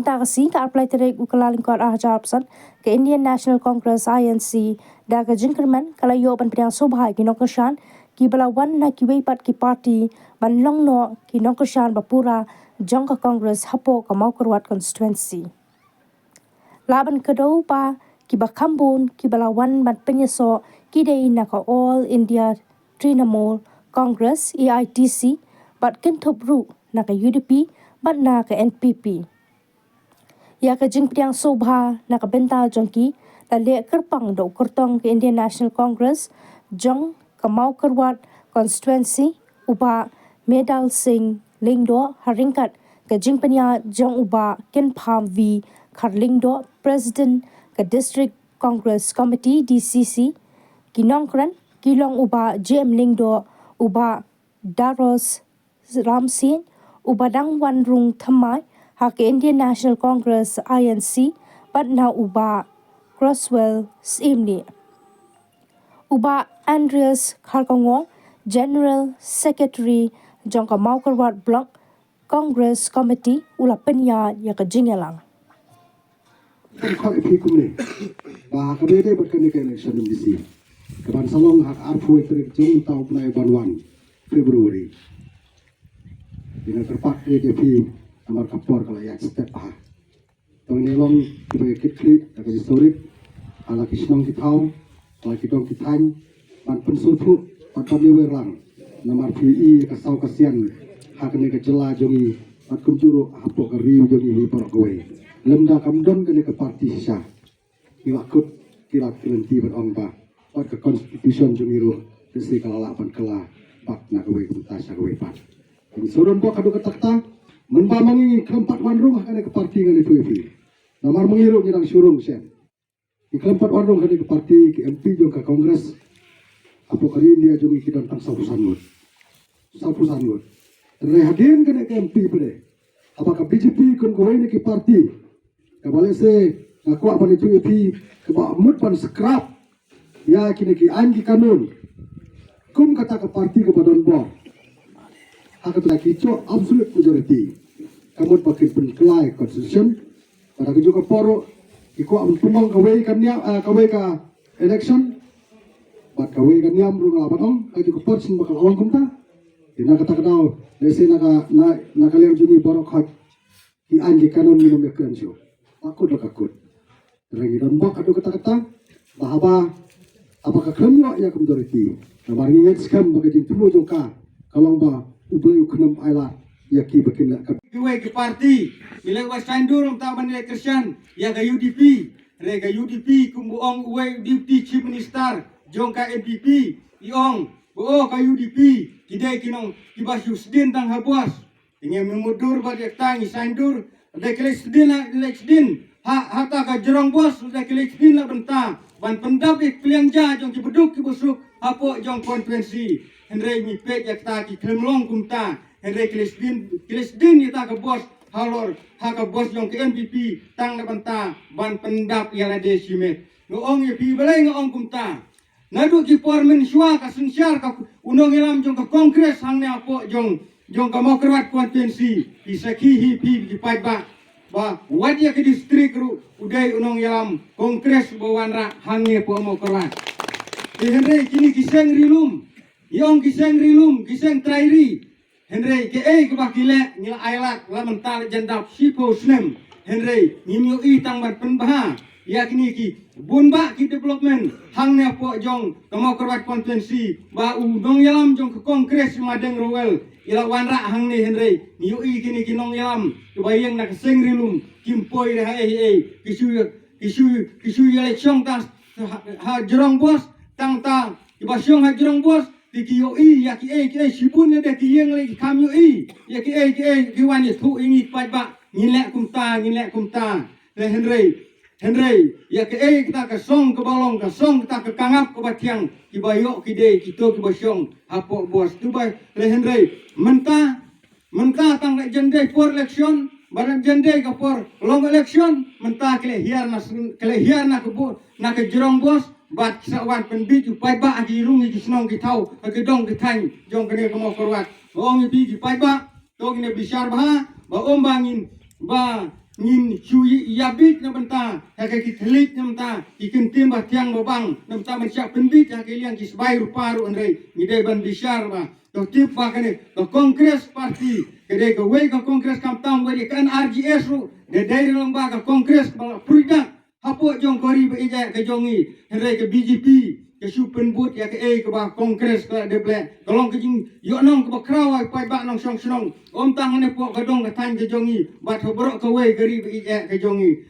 benta kasi ka apply tere ukalaling kor ahajarpsan ke Indian National Congress INC da ka jinkerman kala yo ban priang sobhai ki nokoshan ki balawan na ki weipat ki party ban longno ki nokoshan bapura jong ka Congress hapo ka Maukarwat constituency laban kedau pa ki bakambun ki balawan ban penyeso ki dei na ka All India Trinamool Congress AITC bat kentop ru na ka UDP bat na ka NPP ya ka jingpriang sobha na ka benta jongki la le kerpang do kertong ke Indian National Congress jong ka Maukarwat constituency uba Medal Singh Lingdo haringkat ka jingpanya jong uba ken pham vi kharlingdo president ka District Congress Committee DCC kinongkran kilong uba JM Lingdo uba Daros Ramsin uba dangwan rung thamai ha ke Indian National Congress INC bat na uba Crosswell Simni uba Andreas Kharkongol General Secretary jongka Maukarwat Block Congress Committee ula penya ya ka jingelang khak ipi kumne ba ka bede bat kan ke election disi kaban salong hak arfu trik jong tau pnai banwan Februari dina terpak DJP amar kapor kala ya step ha tong ni long kibai kit ka historik ala kisnong kitau ala kitong kitang pan pensutu pan paniwerang namar PE ka sau kasian hak ne ka jela jongi pat kumjuro hapo ka riu jongi ni por kowe lemda kamdon ka ne ka parti sisa iwakut kira kelenti berong ba pat ka constitution jongi ro desi kala pan kala pak na kowe kumtasa kowe pat ini surun ko kadu katakta menba mangi keempat wanrung kane ke parti ngani FUFI namar mengiru ngirang surung sen di keempat wanrung kane ke parti ke MP jong ke Kongres apo kali dia jongi kidan tang sapusan gut rehadin kane ke MP pede apakah BJP kun kowe ni ke parti kabale se ngaku apa ni FUFI ke ba mut pan scrap ya kini ki angi kanun kum kata ke parti ke badan bor akan lagi co absolute majority kamu pakai penkelai constitution pada juga poro iko am tumang kawai ka election bat kawai kan nyam rung laban ong kaji ko person bakal awang kumta dina kata kadau lese na kalian juni borok hak di anji kanon minum ekran sio takut terengi dan bak adu kata bahaba apakah kemyo ya majority namar nginget skam bagi jing tumo jongka kalong ba ubay uknam ayla yaki bakin nak Kiwe ke parti nilai was sandur ta banilai Christian ya ga UDP re ga UDP kumbuong uwe deputy chief minister jong ka NPP iong bo ka UDP kidai kinong kibas yusdin tang habwas ingin memudur badak tangi sandur de kelesdin hata ka jerong bos de kelesdin la benta ban pendap ikliang ja jong kibeduk kibusuk apo jong konvensi Henry mi pek yak ta ki klemlong kumta Henry Kelesdin ita ke bos halor ha ke bos yang ke NPP tang na banta ban pendap ya la desimet ngoong ye pi balai ngoong kumta nadu ki pormen shwa ka sensyar ka unong ilam jong ka kongres hang ne apo jong ka Maukarwat konvensi isaki pi ki pai ba wadia ke distrik ru udai unong ilam kongres bawanra hang ne po Maukarwat Henry kini kiseng rilum Yong kiseng trairi Henry ke ke bakile ngila ailak la mental jandap sipo snem Henry ngimyo tang ban penbaha yakni ki bunba ki development hang ne po jong Maukarwat konvensi ba udong yalam jong ke kongres madeng rowel ila wanra hang ne Henry ngyo kini kinong yalam kebayang na kiseng rilum kimpoi ha kisu election tas ha jerong bos tang ibasyong ha jerong bos Tikiyo ya ki sibun ne de ki yeng lagi kamyo ya ki wani thu ingi pajba ngilek kumta le Henry ya ki kita ke song ke balong ke song kita ke kangap ke batiang ki bayok ki de kito ki basyong apo bos tu bai le Henry menta tang le jende for election barang jende ke for long election menta kele hiar na ke jerong bos bat sawan penbit upai ba agi rungi kisnong kitau agi dong kitang jong kene ke Maukarwat ong bi ki pai ba tong ne bisyar ba ombangin ba ngin chui yabit na banta ha ka kitlik na banta ikin timba tiang babang na banta man siya pendit ha ka liang kisbay ruparu andre ngide ban bishar ba to tip ba kane to Congress party kede ka way ka Congress kam tam wari kan RGS ru de dai lang ba ka Congress ba prudak hapo jong kori ba ija ka jongi hre ka BJP ke supen but ya ke ke ba Congress ka de ble tolong ke jing yo nong ke ba krawai pai ba nong song snong om tang ne po ka dong ka tan ke jongi ba tho bro ka way gari ba ija ka jongi